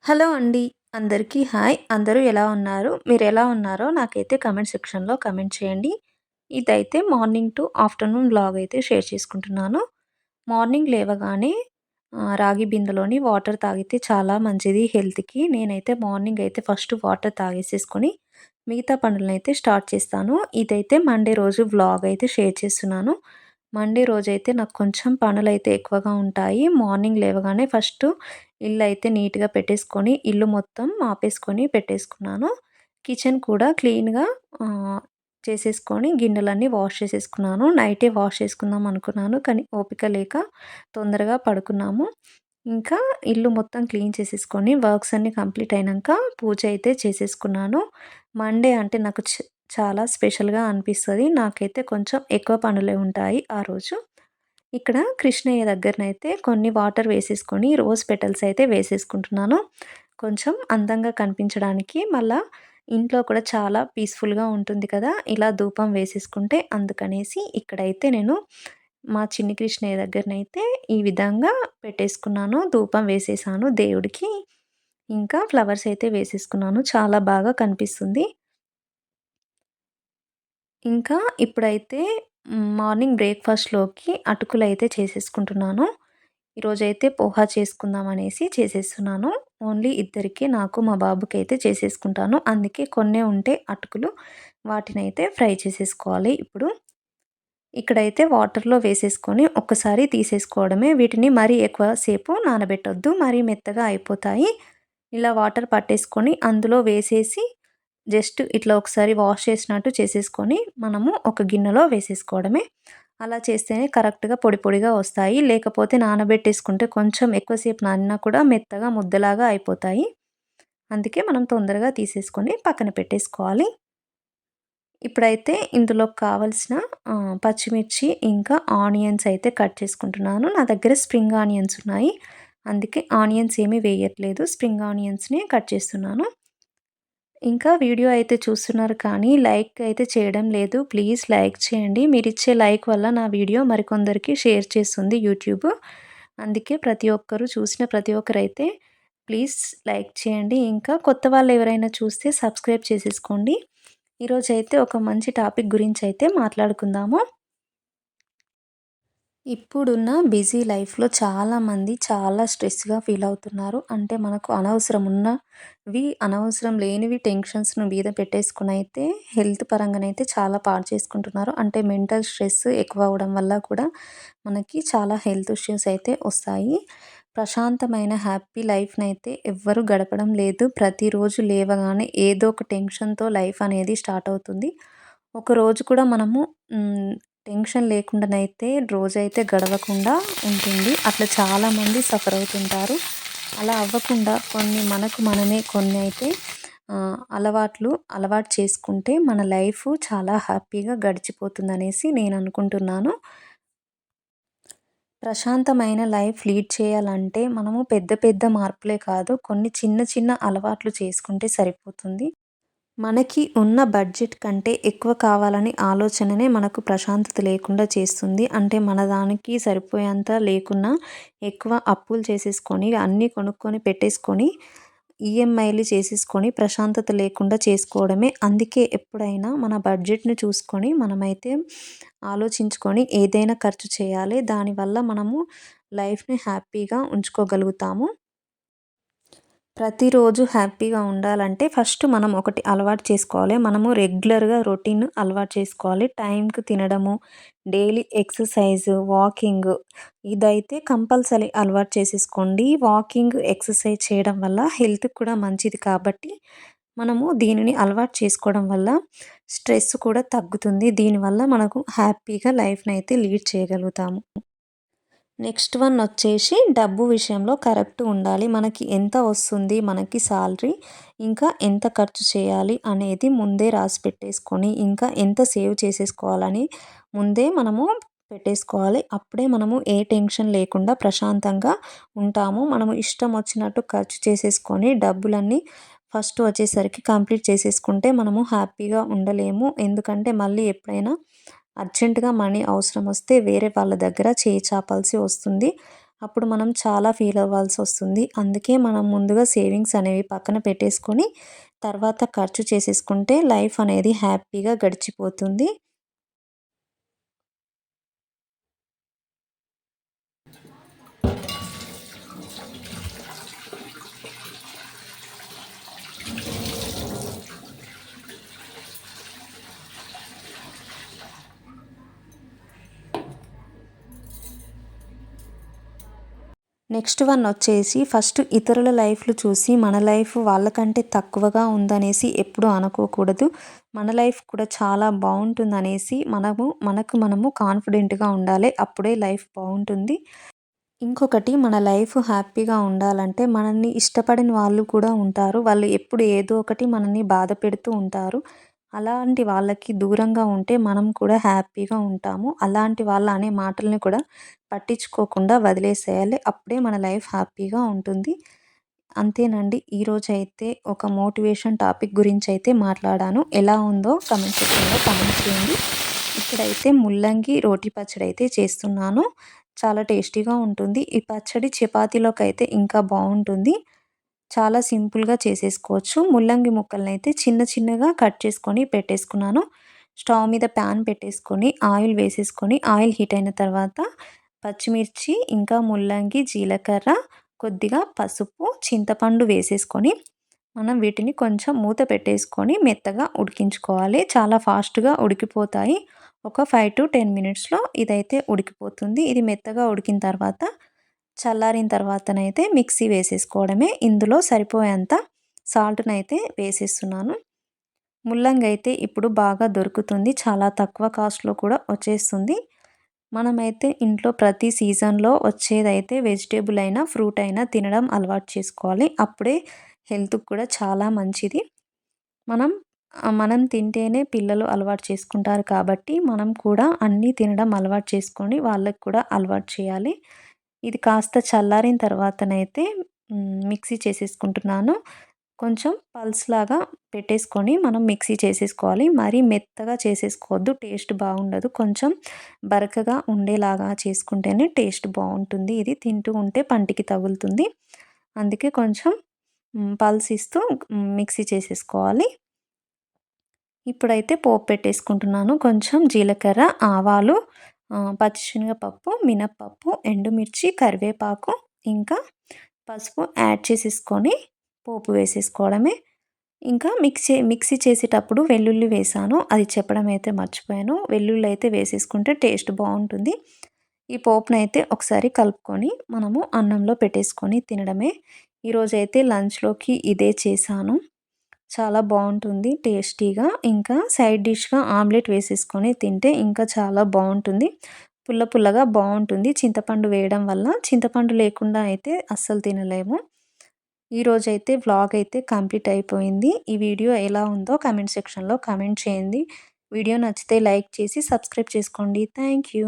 Hello అండి. అందరికీ hi. అందరూ ఎలా ఉన్నారు? మీరెలా ఉన్నారో నాకైతే కామెంట్ సెక్షన్‌లో కామెంట్ చేయండి. ఇదైతే మార్నింగ్ టు ఆఫ్టర్‌నూన్ వ్లాగ్ అయితే షేర్ చేసుకుంటున్నాను. మార్నింగ్ లేవగానే రాగి బిందెలోని వాటర్ తాగితే చాలా మంచిది హెల్త్‌కి. నేనైతే మార్నింగ్ అయితే ఫస్ట్ వాటర్ తాగేసేసుకొని మిగతా పనులనైతే స్టార్ట్ చేస్తాను. ఇదైతే మండే రోజు వ్లాగ్ అయితే షేర్ చేస్తున్నాను. మండే రోజైతే నాకు కొంచెం పనులైతే ఎక్కువగా ఉంటాయి. మార్నింగ్ లేవగానే ఫస్టు ఇల్లయితే నీట్‌గా పెట్టేసుకొని, ఇల్లు మొత్తం మాపేసుకొని పెట్టేసుకున్నాను. కిచెన్ కూడా క్లీన్‌గా చేసేసుకొని గిన్నెలన్నీ వాష్ చేసేసుకున్నాను. నైటే వాష్ చేసుకుందాం అనుకున్నాను. కానీ ఓపిక లేక తొందరగా పడుకున్నాము. ఇంకా ఇల్లు మొత్తం క్లీన్ చేసేసుకొని వర్క్స్ అన్నీ కంప్లీట్ అయినంక పూజ అయితే చేసేసుకున్నాను. మండే అంటే నాకు చాలా స్పెషల్‌గా అనిపిస్తది. నాకైతే కొంచెం ఎక్కువ పనులే ఉంటాయి ఆ రోజు. ఇక్కడ కృష్ణయ్య దగ్గరనైతే కొన్ని వాటర్ వేసేసుకొని రోజ్ పెటల్స్ అయితే వేసేసుకుంటున్నాను. కొంచెం అందంగా కనిపించడానికి మళ్ళా ఇంట్లో కూడా చాలా పీస్‌ఫుల్‌గా ఉంటుంది కదా! ఇలా ధూపం వేసేసుకుంటే అందుకనేసి ఇక్కడైతే నేను మా చిన్ని కృష్ణయ్య దగ్గరనైతే ఈ విధంగా పెట్టేసుకున్నాను. ధూపం వేసేసాను దేవుడికి. ఇంకా ఫ్లవర్స్ అయితే వేసేసుకున్నాను. చాలా బాగా కనిపిస్తుంది. ఇంకా ఇప్పుడైతే మార్నింగ్ బ్రేక్‌ఫాస్ట్‌లోకి అటుకులైతే చేసేసుకుంటున్నాను. ఈరోజైతే పోహా చేసుకుందామనేసి చేసేస్తున్నాను. ఓన్లీ ఇద్దరికీ నాకు, మా బాబుకైతే చేసేసుకుంటాను. అందుకే కొన్నే ఉంటే అటుకులు వాటినైతే ఫ్రై చేసేసుకోవాలి ఇప్పుడు. ఇక్కడైతే వాటర్‌లో వేసేసుకొని ఒక్కసారి తీసేసుకోవడమే. వీటిని మరీ ఎక్కువ సేపు నానబెట్టొద్దు. మరీ మెత్తగా అయిపోతాయి. ఇలా వాటర్ పట్టేసుకొని అందులో వేసేసి జస్ట్ ఇట్లా ఒకసారి వాష్ చేసినట్టు చేసేసుకొని మనము ఒక గిన్నెలో వేసేసుకోవడమే. అలా చేస్తేనే కరెక్ట్‌గా పొడి పొడిగా వస్తాయి. లేకపోతే నానబెట్టేసుకుంటే కొంచెం ఎక్కువ సేపు నానినా కూడా మెత్తగా ముద్దలాగా అయిపోతాయి. అందుకే మనం తొందరగా తీసేసుకొని పక్కన పెట్టేసుకోవాలి. ఇప్పుడైతే ఇందులోకి కావాల్సిన పచ్చిమిర్చి ఇంకా ఆనియన్స్ అయితే కట్ చేసుకుంటున్నాను. నా దగ్గర స్ప్రింగ్ ఆనియన్స్ ఉన్నాయి. అందుకే ఆనియన్స్ ఏమీ వేయట్లేదు. స్ప్రింగ్ ఆనియన్స్‌ని కట్ చేస్తున్నాను. ఇంకా వీడియో అయితే చూస్తున్నారు కానీ లైక్ అయితే చేయడం లేదు. ప్లీజ్ లైక్ చేయండి. మీరిచ్చే లైక్ వల్ల నా వీడియో మరికొందరికి షేర్ చేస్తుంది యూట్యూబ్. అందుకే ప్రతి ఒక్కరు చూసిన ప్రతి ఒక్కరైతే ప్లీజ్ లైక్ చేయండి. ఇంకా కొత్త వాళ్ళు ఎవరైనా చూస్తే సబ్స్క్రైబ్ చేసేసుకోండి. ఈరోజైతే ఒక మంచి టాపిక్ గురించి అయితే మాట్లాడుకుందాము. ఇప్పుడున్న బిజీ లైఫ్‌లో చాలామంది చాలా స్ట్రెస్‌గా ఫీల్ అవుతున్నారు. అంటే మనకు అనవసరం ఉన్నవి, అనవసరం లేనివి టెన్షన్స్‌ను మీద పెట్టేసుకొనైతే హెల్త్ పరంగానైతే చాలా పాడు చేసుకుంటున్నారు. అంటే మెంటల్ స్ట్రెస్ ఎక్కువ అవ్వడం వల్ల కూడా మనకి చాలా హెల్త్ ఇష్యూస్ అయితే వస్తాయి. ప్రశాంతమైన హ్యాపీ లైఫ్‌నైతే ఎవ్వరు గడపడం లేదు. ప్రతిరోజు లేవగానే ఏదో ఒక టెన్షన్‌తో లైఫ్ అనేది స్టార్ట్ అవుతుంది. ఒకరోజు కూడా మనము హ్మ్. టెన్షన్ లేకుండానైతే రోజైతే గడవకుండా ఉంటుంది. అట్లా చాలామంది సఫర్ అవుతుంటారు. అలా అవ్వకుండా కొన్ని మనకు మనమే కొన్ని అయితే అలవాటు చేసుకుంటే మన లైఫ్ చాలా హ్యాపీగా గడిచిపోతుందనేసి నేను అనుకుంటున్నాను. ప్రశాంతమైన లైఫ్ లీడ్ చేయాలంటే మనము పెద్ద పెద్ద మార్పులే కాదు కొన్ని చిన్న చిన్న అలవాట్లు చేసుకుంటే సరిపోతుంది. మనకి ఉన్న బడ్జెట్ కంటే ఎక్కువ కావాలని ఆలోచననే మనకు ప్రశాంతత లేకుండా చేస్తుంది. అంటే మన దానికి సరిపోయేంత లేకున్నా ఎక్కువ అప్పులు చేసేసుకొని అన్నీ కొనుక్కొని పెట్టేసుకొని ఈఎంఐలు చేసేసుకొని ప్రశాంతత లేకుండా చేసుకోవడమే. అందుకే ఎప్పుడైనా మన బడ్జెట్‌ని చూసుకొని మనమైతే ఆలోచించుకొని ఏదైనా ఖర్చు చేయాలి. దానివల్ల మనము లైఫ్‌ని హ్యాపీగా ఉంచుకోగలుగుతాము. ప్రతిరోజు హ్యాపీగా ఉండాలంటే ఫస్ట్ మనం ఒకటి అలవాటు చేసుకోవాలి. మనము రెగ్యులర్‌గా రొటీన్ అలవాటు చేసుకోవాలి. టైంకి తినడము, డైలీ ఎక్సర్సైజ్, వాకింగ్ ఇదైతే కంపల్సరీ అలవాటు చేసేసుకోండి. వాకింగ్, ఎక్సర్సైజ్ చేయడం వల్ల హెల్త్‌కి కూడా మంచిది కాబట్టి మనము దీనిని అలవాటు చేసుకోవడం వల్ల స్ట్రెస్ కూడా తగ్గుతుంది. దీనివల్ల మనకు హ్యాపీగా లైఫ్‌నైతే లీడ్ చేయగలుగుతాము. నెక్స్ట్ వన్ వచ్చేసి డబ్బు విషయంలో కరెక్ట్ ఉండాలి. మనకి ఎంత వస్తుంది, మనకి సాలరీ, ఇంకా ఎంత ఖర్చు చేయాలి అనేది ముందే రాసి పెట్టేసుకొని, ఇంకా ఎంత సేవ్ చేసేసుకోవాలని ముందే మనము పెట్టేసుకోవాలి. అప్పుడే మనము ఏ టెన్షన్ లేకుండా ప్రశాంతంగా ఉంటాము. మనము ఇష్టం వచ్చినట్టు ఖర్చు చేసేసుకొని డబ్బులన్నీ ఫస్ట్ వచ్చేసరికి కంప్లీట్ చేసేసుకుంటే మనము హ్యాపీగా ఉండలేము. ఎందుకంటే మళ్ళీ ఎప్పుడైనా అర్జెంట్‌గా మనీ అవసరం వస్తే వేరే వాళ్ళ దగ్గర చేయి చాపాల్సి వస్తుంది. అప్పుడు మనం చాలా ఫీల్ అవ్వాల్సొస్తుంది. అందుకే మనం ముందుగా సేవింగ్స్ అనేవి పక్కన పెట్టేసుకొని, తర్వాత ఖర్చు చేసేసుకుంటే లైఫ్ అనేది హ్యాపీగా గడిచిపోతుంది. నెక్స్ట్ వన్ వచ్చేసి ఫస్ట్ ఇతరుల లైఫ్‌లు చూసి మన లైఫ్ వాళ్ళకంటే తక్కువగా ఉందనేసి ఎప్పుడూ అనుకోకూడదు. మన లైఫ్ కూడా చాలా బావుంటుందనేసి మనకు మనము కాన్ఫిడెంట్‌గా ఉండాలి. అప్పుడే లైఫ్ బావుంటుంది. ఇంకొకటి మన లైఫ్ హ్యాపీగా ఉండాలంటే మనల్ని ఇష్టపడని వాళ్ళు కూడా ఉంటారు. వాళ్ళు ఎప్పుడు ఏదో ఒకటి మనల్ని బాధ పెడుతూ ఉంటారు. అలాంటి వాళ్ళకి దూరంగా ఉంటే మనం కూడా హ్యాపీగా ఉంటాము. అలాంటి వాళ్ళ అనే మాటల్ని కూడా పట్టించుకోకుండా వదిలేసేయాలి. అప్పుడే మన లైఫ్ హ్యాపీగా ఉంటుంది. అంతేనండి. ఈరోజైతే ఒక మోటివేషన్ టాపిక్ గురించైతే మాట్లాడాను. ఎలా ఉందో కామెంట్ సెక్షన్‌లో కామెంట్ చేయండి. ఇక్కడైతే ముల్లంగి రోటి పచ్చడైతే చేస్తున్నాను. చాలా టేస్టీగా ఉంటుంది. ఈ పచ్చడి చపాతీలోకైతే ఇంకా బావుంటుంది. చాలా సింపుల్‌గా చేసేసుకోవచ్చు. ముల్లంగి ముక్కలనైతే చిన్న చిన్నగా కట్ చేసుకొని పెట్టేసుకున్నాను. స్టవ్ మీద ప్యాన్ పెట్టేసుకొని ఆయిల్ వేసేసుకొని ఆయిల్ హీట్ అయిన తర్వాత పచ్చిమిర్చి, ఇంకా ముల్లంగి, జీలకర్ర, కొద్దిగా పసుపు, చింతపండు వేసేసుకొని మనం వీటిని కొంచెం మూత పెట్టేసుకొని మెత్తగా ఉడికించుకోవాలి. చాలా ఫాస్ట్‌గా ఉడికిపోతాయి. ఒక 5-10 మినిట్స్‌లో ఇదైతే ఉడికిపోతుంది. ఇది మెత్తగా ఉడికిన తర్వాత చల్లారిన తర్వాతనైతే మిక్సీ వేసేసుకోవడమే. ఇందులో సరిపోయేంత సాల్ట్‌నైతే వేసేస్తున్నాను. ముల్లంగి అయితే ఇప్పుడు బాగా దొరుకుతుంది. చాలా తక్కువ కాస్ట్‌లో కూడా వచ్చేస్తుంది. మనమైతే ఇంట్లో ప్రతి సీజన్‌లో వచ్చేదైతే వెజిటబుల్ అయినా, ఫ్రూట్ అయినా తినడం అలవాటు చేసుకోవాలి. అప్పుడే హెల్త్‌కి కూడా చాలా మంచిది. మనం మనం తింటేనే పిల్లలు అలవాటు చేసుకుంటారు కాబట్టి, మనం కూడా అన్నీ తినడం అలవాటు చేసుకొని వాళ్ళకి కూడా అలవాటు చేయాలి. ఇది కాస్త చల్లారిన తర్వాతనైతే మిక్సీ చేసేసుకుంటున్నాను. కొంచెం పల్స్‌లాగా పెట్టేసుకొని మనం మిక్సీ చేసేసుకోవాలి. మరీ మెత్తగా చేసేసుకోవద్దు. టేస్ట్ బాగుండదు. కొంచెం బరకగా ఉండేలాగా చేసుకుంటేనే టేస్ట్ బావుంటుంది. ఇది తింటూ ఉంటే పంటికి తగులుతుంది. అందుకే కొంచెం పల్స్ ఇస్తూ మిక్సీ చేసేసుకోవాలి. ఇప్పుడైతే పోపు పెట్టేసుకుంటున్నాను. కొంచెం జీలకర్ర, ఆవాలు, పచ్చిశనగపప్పు, మినపప్పు, ఎండుమిర్చి, కరివేపాకు, ఇంకా పసుపు యాడ్ చేసేసుకొని పోపు వేసేసుకోవడమే. ఇంకా మిక్సీ చేసేటప్పుడు వెల్లుల్లి వేశాను. అది చెప్పడం అయితే మర్చిపోయాను. వెల్లుల్లి అయితే వేసేసుకుంటే టేస్ట్ బావుంటుంది. ఈ పోపునైతే ఒకసారి కలుపుకొని మనము అన్నంలో పెట్టేసుకొని తినడమే. ఈరోజైతే లంచ్‌లోకి ఇదే చేశాను. చాలా బావుంటుంది టేస్టీగా. ఇంకా సైడ్ డిష్‌గా ఆమ్లెట్ వేసేసుకొని తింటే ఇంకా చాలా బావుంటుంది. పుల్ల పుల్లగా బావుంటుంది. చింతపండు వేయడం వల్ల. చింతపండు లేకుండా అయితే అస్సలు తినలేము. ఈరోజైతే వ్లాగ్ అయితే కంప్లీట్ అయిపోయింది. ఈ వీడియో ఎలా ఉందో కామెంట్ సెక్షన్‌లో కామెంట్ చేయండి. వీడియో నచ్చితే లైక్ చేసి సబ్స్క్రైబ్ చేసుకోండి. Thank you.